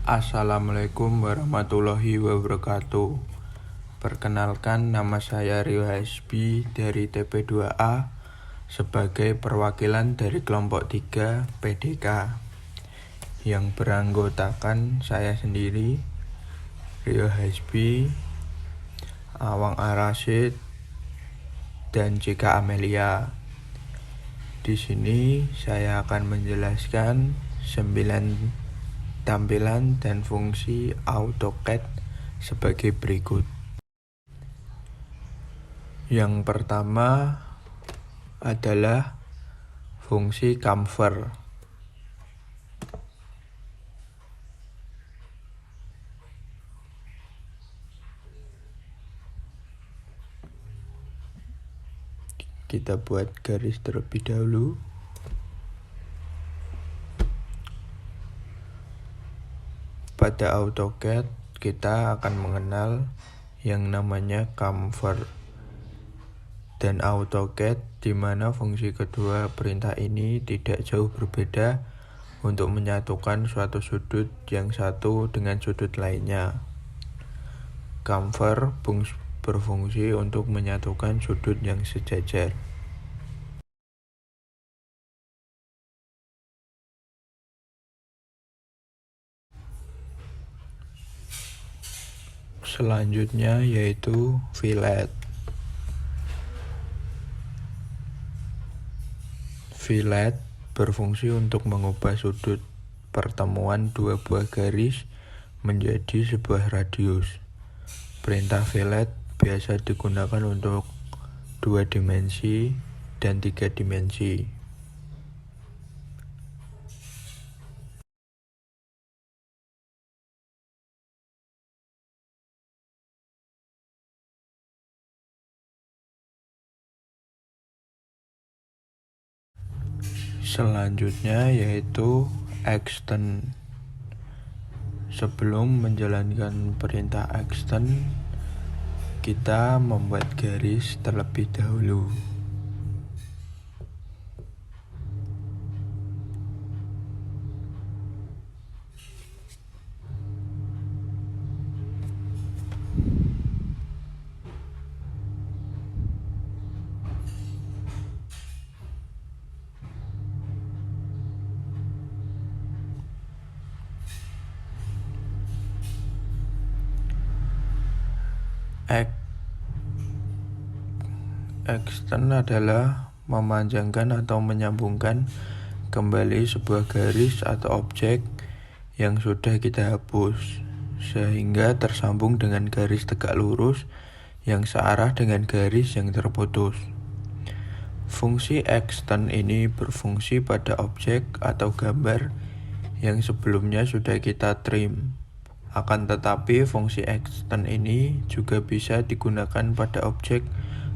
Assalamualaikum warahmatullahi wabarakatuh. Perkenalkan, nama saya Rio HSB dari TP2A sebagai perwakilan dari kelompok 3 PDK yang beranggotakan saya sendiri, Rio HSB, Awang Arasid, dan Jika Amelia. Di sini saya akan menjelaskan 9 tampilan dan fungsi AutoCAD sebagai berikut. Yang pertama adalah fungsi camfer. Kita buat garis terlebih dahulu. Pada AutoCAD kita akan mengenal yang namanya camfer dan AutoCAD, di mana fungsi kedua perintah ini tidak jauh berbeda untuk menyatukan suatu sudut yang satu dengan sudut lainnya. Camfer berfungsi untuk menyatukan sudut yang sejajar. Selanjutnya yaitu fillet. Fillet berfungsi untuk mengubah sudut pertemuan dua buah garis menjadi sebuah radius. Perintah fillet biasa digunakan untuk 2 dimensi dan 3 dimensi. Selanjutnya yaitu extend. Sebelum menjalankan perintah extend, kita membuat garis terlebih dahulu. Extend adalah memanjangkan atau menyambungkan kembali sebuah garis atau objek yang sudah kita hapus, sehingga tersambung dengan garis tegak lurus yang searah dengan garis yang terputus. Fungsi extend ini berfungsi pada objek atau gambar yang sebelumnya sudah kita trim. Akan tetapi fungsi extend ini juga bisa digunakan pada objek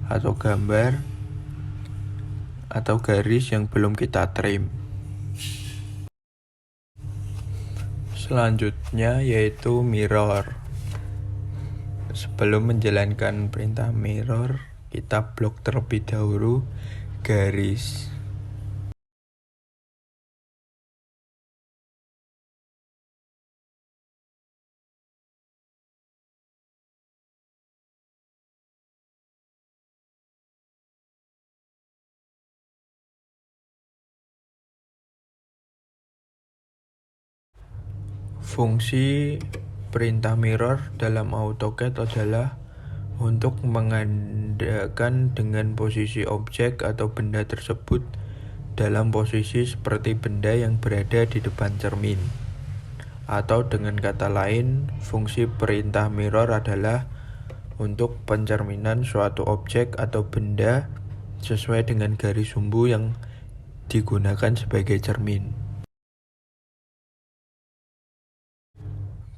atau gambar atau garis yang belum kita trim. Selanjutnya yaitu mirror. Sebelum menjalankan perintah mirror, kita blok terlebih dahulu garis. Fungsi perintah mirror dalam AutoCAD adalah untuk menggandakan dengan posisi objek atau benda tersebut dalam posisi seperti benda yang berada di depan cermin. Atau dengan kata lain, fungsi perintah mirror adalah untuk pencerminan suatu objek atau benda sesuai dengan garis sumbu yang digunakan sebagai cermin.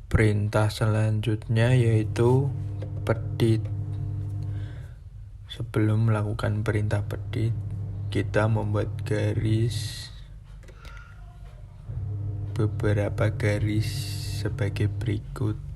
Perintah selanjutnya yaitu pedit. Sebelum melakukan perintah pedit, kita membuat beberapa garis sebagai berikut.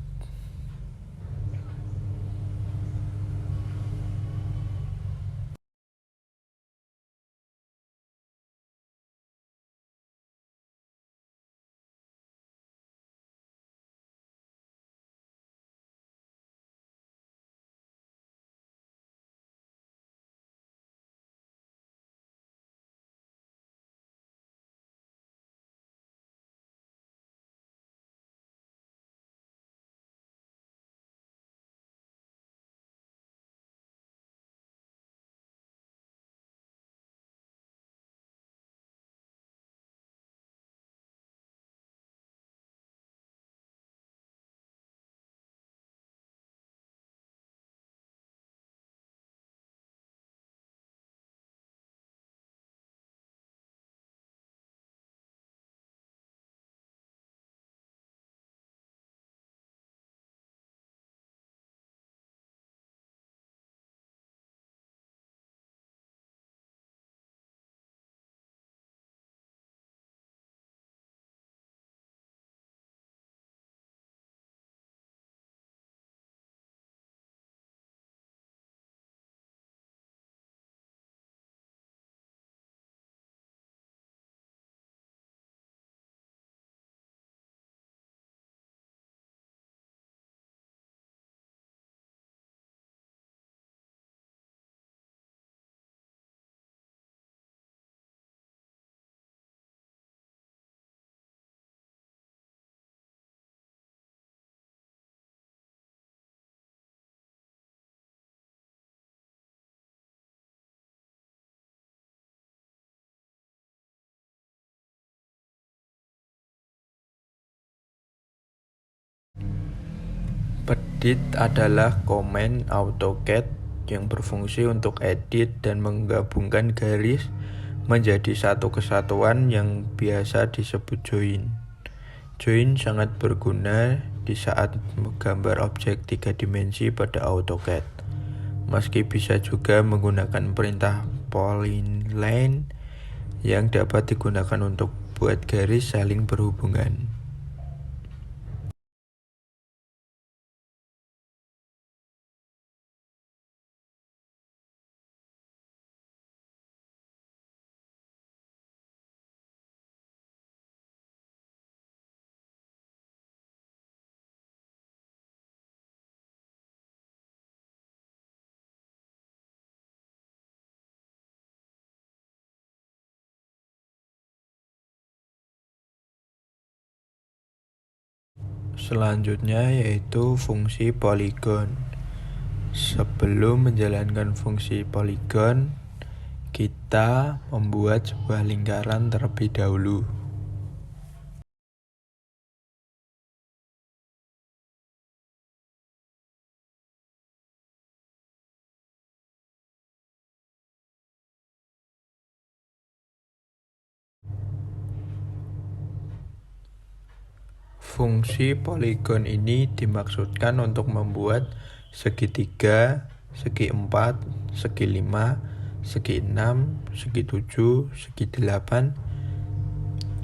Pedit adalah komen AutoCAD yang berfungsi untuk edit dan menggabungkan garis menjadi satu kesatuan yang biasa disebut join. Join sangat berguna di saat menggambar objek 3 dimensi pada AutoCAD. Meski bisa juga menggunakan perintah polyline yang dapat digunakan untuk buat garis saling berhubungan. Selanjutnya yaitu fungsi poligon. Sebelum menjalankan fungsi poligon, kita membuat sebuah lingkaran terlebih dahulu. Fungsi poligon ini dimaksudkan untuk membuat segitiga, segi 4, segi 5, segi 6, segi 7, segi 8,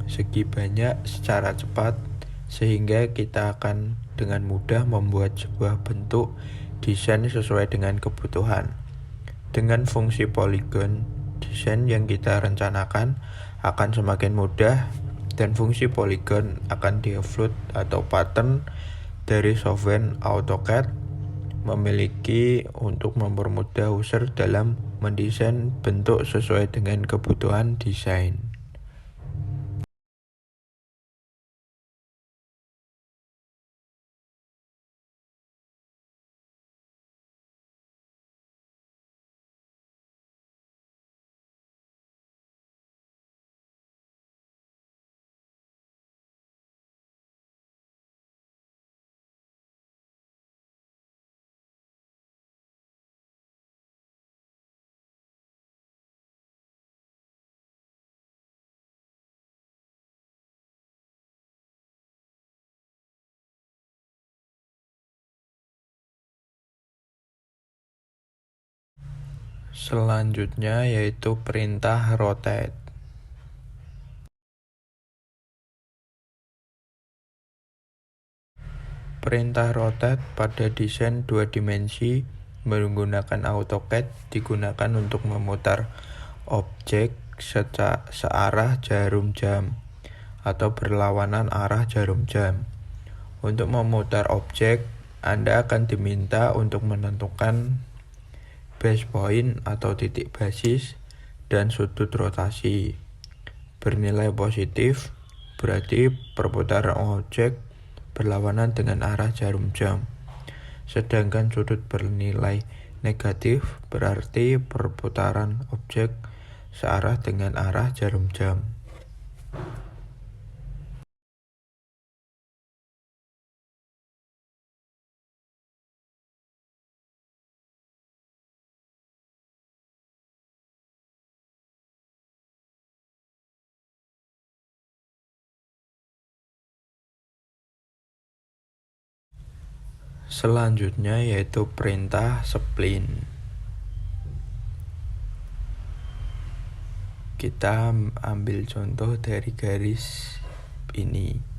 segi banyak secara cepat, sehingga kita akan dengan mudah membuat sebuah bentuk desain sesuai dengan kebutuhan. Dengan fungsi poligon, desain yang kita rencanakan akan semakin mudah, dan fungsi poligon akan di-upload atau pattern dari software AutoCAD memiliki untuk mempermudah user dalam mendesain bentuk sesuai dengan kebutuhan desain. Selanjutnya yaitu perintah rotate. Perintah rotate pada desain 2 dimensi menggunakan AutoCAD digunakan untuk memutar objek searah jarum jam atau berlawanan arah jarum jam. Untuk memutar objek, Anda akan diminta untuk menentukan base point atau titik basis dan sudut rotasi. Bernilai positif berarti perputaran objek berlawanan dengan arah jarum jam. Sedangkan sudut bernilai negatif berarti perputaran objek searah dengan arah jarum jam. Selanjutnya yaitu perintah spline. Kita ambil contoh dari garis ini.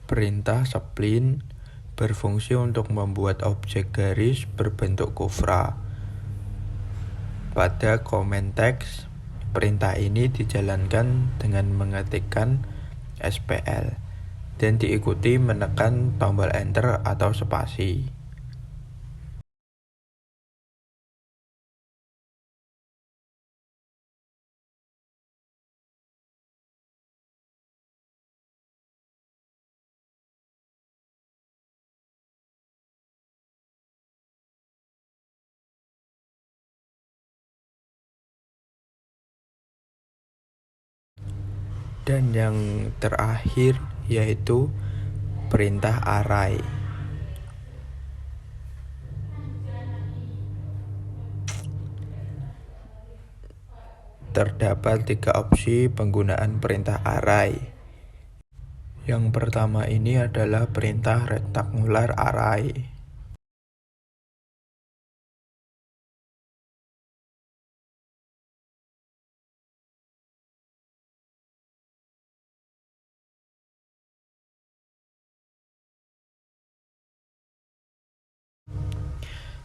Perintah spline berfungsi untuk membuat objek garis berbentuk kufra. Pada komen teks, perintah ini dijalankan dengan mengetikkan SPL dan diikuti menekan tombol enter atau spasi. Dan yang terakhir yaitu perintah array. Terdapat 3 opsi penggunaan perintah array. Yang pertama ini adalah perintah rectangular array.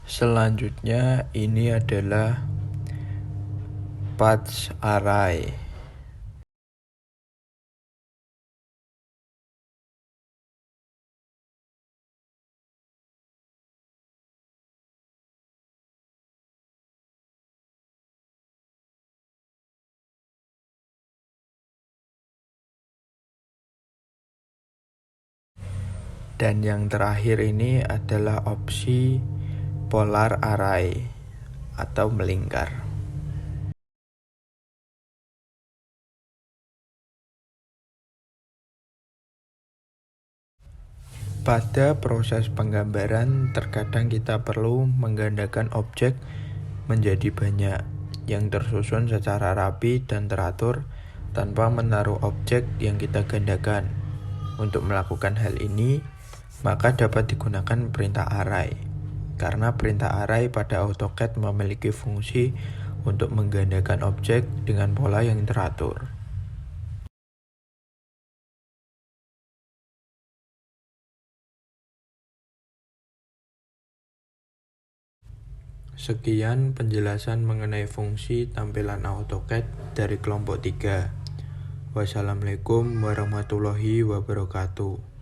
Selanjutnya ini adalah path array. Dan yang terakhir ini adalah opsi polar array atau melingkar. Pada proses penggambaran, terkadang kita perlu menggandakan objek menjadi banyak yang tersusun secara rapi dan teratur tanpa menaruh objek yang kita gandakan. Untuk melakukan hal ini, maka dapat digunakan perintah array. Karena perintah array pada AutoCAD memiliki fungsi untuk menggandakan objek dengan pola yang teratur. Sekian penjelasan mengenai fungsi tampilan AutoCAD dari kelompok 3. Wassalamualaikum warahmatullahi wabarakatuh.